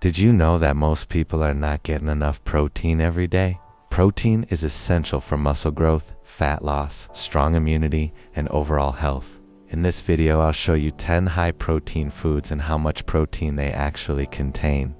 Did you know that most people are not getting enough protein every day? Protein is essential for muscle growth, fat loss, strong immunity, and overall health. In this video, I'll show you 10 high-protein foods and how much protein they actually contain,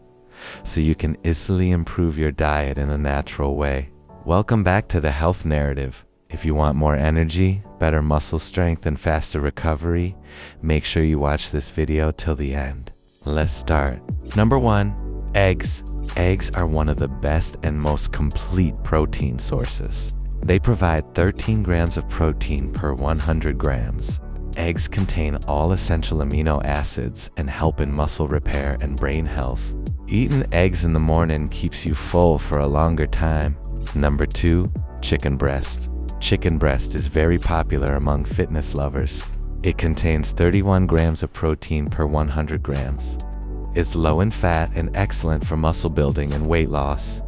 so you can easily improve your diet in a natural way. Welcome back to the Health Narrative. If you want more energy, better muscle strength, and faster recovery, make sure you watch this video till the end. Let's start. Number 1. Eggs. Eggs are one of the best and most complete protein sources. They provide 13 grams of protein per 100 grams. Eggs contain all essential amino acids and help in muscle repair and brain health. Eating eggs in the morning keeps you full for a longer time. Number 2. Chicken breast. Chicken breast is very popular among fitness lovers. It contains 31 grams of protein per 100 grams. It's low in fat and excellent for muscle building and weight loss.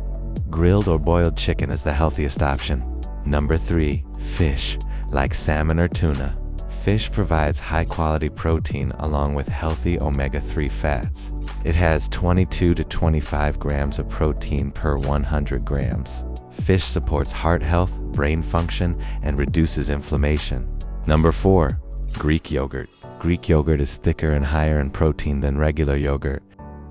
Grilled or boiled chicken is the healthiest option. Number 3. Fish, like salmon or tuna. Fish provides high-quality protein along with healthy omega-3 fats. It has 22 to 25 grams of protein per 100 grams. Fish supports heart health, brain function, and reduces inflammation. Number 4. Greek yogurt. Greek yogurt is thicker and higher in protein than regular yogurt.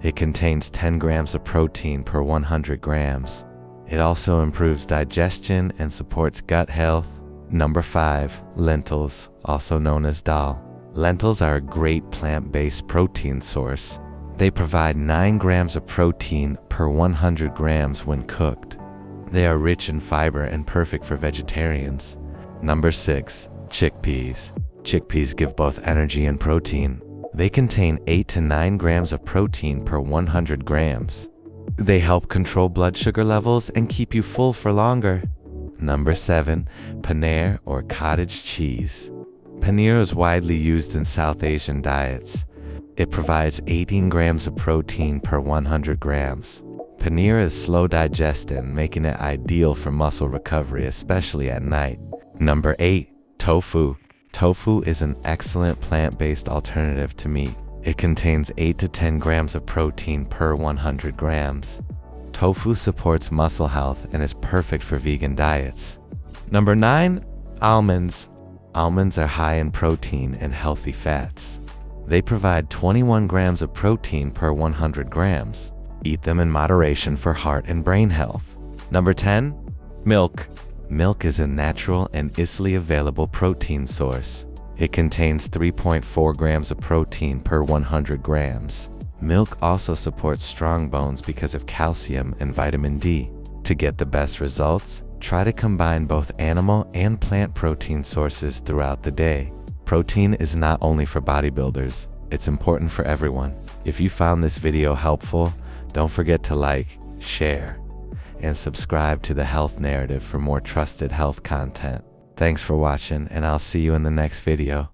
It contains 10 grams of protein per 100 grams. It also improves digestion and supports gut health. Number 5. Lentils, also known as dal. Lentils are a great plant-based protein source. They provide 9 grams of protein per 100 grams when cooked. They are rich in fiber and perfect for vegetarians. Number 6. Chickpeas. Chickpeas give both energy and protein. They contain 8 to 9 grams of protein per 100 grams. They help control blood sugar levels and keep you full for longer. Number 7. Paneer or cottage cheese. Paneer is widely used in South Asian diets. It provides 18 grams of protein per 100 grams. Paneer is slow digesting, making it ideal for muscle recovery, especially at night. Number 8. Tofu. Tofu is an excellent plant-based alternative to meat. It contains 8 to 10 grams of protein per 100 grams. Tofu supports muscle health and is perfect for vegan diets. Number 9. Almonds. Almonds are high in protein and healthy fats. They provide 21 grams of protein per 100 grams. Eat them in moderation for heart and brain health. Number 10. Milk. Milk is a natural and easily available protein source. It contains 3.4 grams of protein per 100 grams. Milk also supports strong bones because of calcium and vitamin D. To get the best results, try to combine both animal and plant protein sources throughout the day. Protein is not only for bodybuilders, it's important for everyone. If you found this video helpful, don't forget to like, share, and subscribe to the Health Narrative for more trusted health content. Thanks for watching, and I'll see you in the next video.